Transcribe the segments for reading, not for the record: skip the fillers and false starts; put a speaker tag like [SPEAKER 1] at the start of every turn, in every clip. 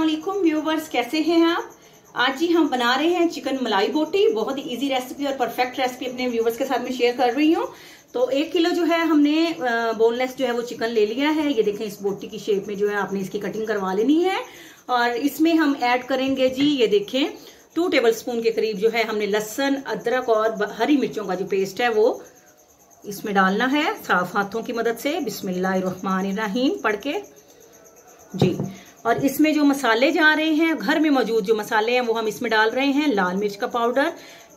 [SPEAKER 1] अस्सलामुअलैकुम व्यूवर्स, कैसे हैं आप। आज ही हम बना रहे हैं चिकन मलाई बोटी। बहुत ही इजी रेसिपी और परफेक्ट रेसिपी अपने व्यूवर्स के साथ में शेयर कर रही हूँ। तो 1 किलो जो है हमने बोनलेस जो है वो चिकन ले लिया है। ये देखें, इस बोटी की शेप में जो है आपने इसकी कटिंग करवा लेनी है। और इसमें हम ऐड करेंगे जी, ये देखें 2 टेबलस्पून के करीब जो है हमने लहसुन, अदरक और हरी मिर्चों का जो पेस्ट है वो इसमें डालना है साफ हाथों की मदद से। बिस्मिल्लाहिर्रहमानिर्रहीम पढ़ के जी। और इसमें जो मसाले जा रहे हैं, घर में मौजूद जो मसाले हैं वो हम इसमें डाल रहे हैं। लाल मिर्च का पाउडर,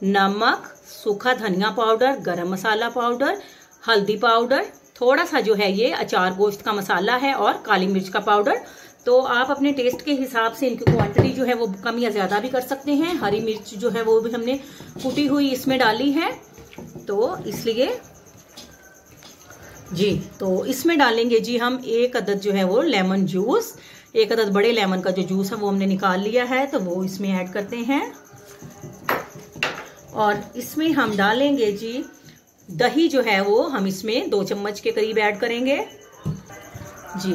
[SPEAKER 1] नमक, सूखा धनिया पाउडर, गरम मसाला पाउडर, हल्दी पाउडर, थोड़ा सा जो है ये अचार गोश्त का मसाला है और काली मिर्च का पाउडर। तो आप अपने टेस्ट के हिसाब से इनकी क्वांटिटी जो है वो कम या ज्यादा भी कर सकते हैं। हरी मिर्च जो है वो भी हमने कुटी हुई इसमें डाली है, तो इसलिए जी। तो इसमें डालेंगे जी हम 1 अदद जो है वो लेमन जूस। 1 अदद बड़े लेमन का जो जूस है वो हमने निकाल लिया है, तो वो इसमें ऐड करते हैं। और इसमें हम डालेंगे जी दही जो है वो हम इसमें 2 चम्मच के करीब ऐड करेंगे जी।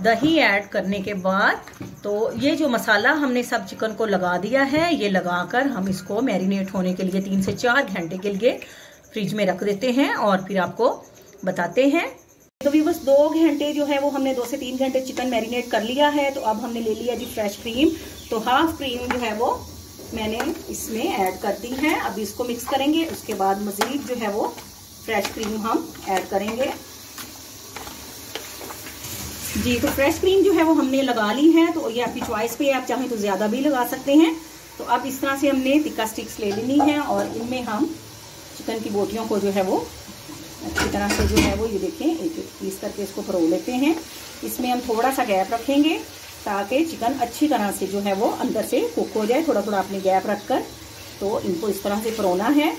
[SPEAKER 1] दही ऐड करने के बाद तो ये जो मसाला हमने सब चिकन को लगा दिया है, ये लगाकर हम इसको मैरिनेट होने के लिए 3 से 4 घंटे के लिए फ्रिज में रख देते हैं और फिर आपको बताते हैं। तो व्यूअर्स 2 घंटे जो है वो हमने 2 से 3 घंटे चिकन मैरिनेट कर लिया है। तो अब हमने ले लिया जी फ्रेश क्रीम। तो हाफ क्रीम जो है वो मैंने इसमें ऐड कर दी है। अब इसको मिक्स करेंगे, उसके बाद मजीद जो है वो फ्रेश क्रीम हम ऐड करेंगे जी। तो फ्रेश क्रीम जो है वो हमने लगा ली है, तो ये आपकी चॉइस पे है, आप चाहें तो ज्यादा भी लगा सकते हैं। तो अब इस तरह से हमने तिक्का स्टिक्स ले लेनी है और इनमें हम चिकन की बोटियों को जो है वो अच्छी तरह से जो है वो ये देखें एक एक पीस करके इसको परोल लेते हैं। इसमें हम थोड़ा सा गैप रखेंगे ताकि चिकन अच्छी तरह से जो है वो अंदर से कुक हो जाए। थोड़ा थोड़ा आपने गैप रखकर तो इनको इस तरह से परोना है।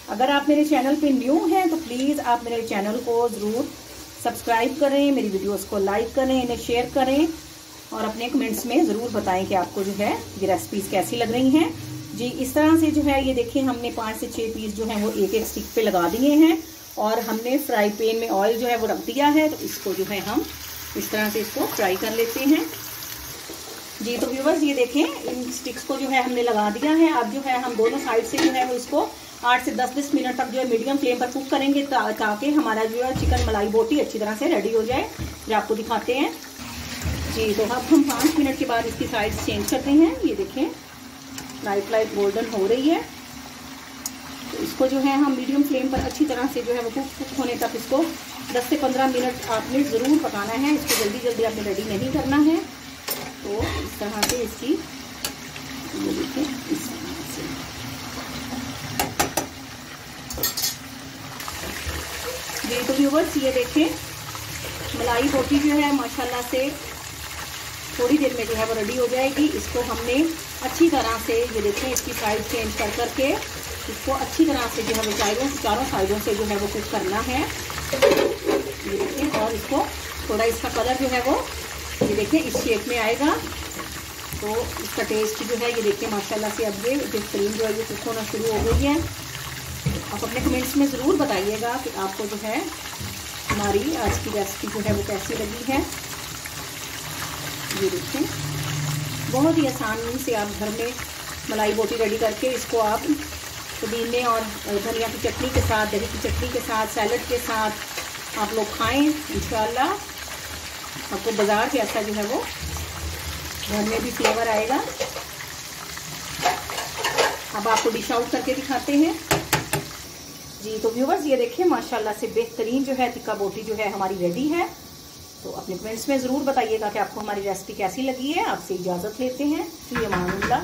[SPEAKER 1] अगर आप मेरे चैनल पे न्यू हैं तो प्लीज़ आप मेरे चैनल को ज़रूर सब्सक्राइब करें, मेरी वीडियोस को लाइक करें, इन्हें शेयर करें और अपने कमेंट्स में ज़रूर बताएं कि आपको जो है ये रेसिपीज़ कैसी लग रही हैं जी। इस तरह से जो है ये देखिए हमने 5 से 6 पीस जो है वो एक एक स्टिक पे लगा दिए हैं और हमने फ्राई पैन में ऑयल जो है वो रख दिया है। तो इसको जो है हम इस तरह से इसको फ्राई कर लेते हैं जी। तो व्यूअर्स ये देखें इन स्टिक्स को जो है हमने लगा दिया है। अब जो है हम दोनों साइड से जो है वो इसको 8 से 10 मिनट तक जो है मीडियम फ्लेम पर कुक करेंगे ताकि हमारा जो है चिकन मलाई बोटी अच्छी तरह से रेडी हो जाए। जो आपको दिखाते हैं जी। तो अब हम 5 मिनट के बाद इसकी साइड चेंज करते हैं। ये देखें लाइट गोल्डन हो रही है। तो इसको जो है हम मीडियम फ्लेम पर अच्छी तरह से जो है वो कुक होने तक इसको 10 से 15 मिनट आपने ज़रूर पकाना है। इसको जल्दी जल्दी आपने रेडी नहीं करना है। तो इस तरह से इसकी ये देखिए इस तरह से जी। तो व्यूअर्स ये देखें मलाई बोटी जो है माशाल्लाह से थोड़ी देर में जो है वो रेडी हो जाएगी। इसको हमने अच्छी तरह से ये देखें इसकी साइड चेंज कर करके इसको अच्छी तरह से जो है वो चारों साइडों से जो है वो कुक करना है ये देखें। और इसको थोड़ा इसका कलर जो है वो ये देखें इस शेप में आएगा। तो इसका टेस्ट जो है ये देखिए माशाल्लाह से अब ये क्रीम जो है ये कुक होना शुरू हो गई है। आप अपने कमेंट्स में ज़रूर बताइएगा कि आपको जो है हमारी आज की रेसिपी जो है वो कैसी लगी है। ये देखें बहुत ही आसानी से आप घर में मलाई बोटी रेडी करके इसको आप पुदीने और धनिया की चटनी के साथ, दही की चटनी के साथ, सैलड के साथ आप लोग खाएं। इंशाल्लाह आपको बाजार के ऐसा जो है वो घर में भी फ्लेवर आएगा। अब आपको डिश आउट करके दिखाते हैं जी। तो व्यूवर्स ये देखिए माशाल्लाह से बेहतरीन जो है तिक्का बोटी जो है हमारी रेडी है। तो अपने कमेंट्स में ज़रूर बताइएगा कि आपको हमारी रेसिपी कैसी लगी है। आपसे इजाज़त लेते हैं। फी अमानिल्लाह।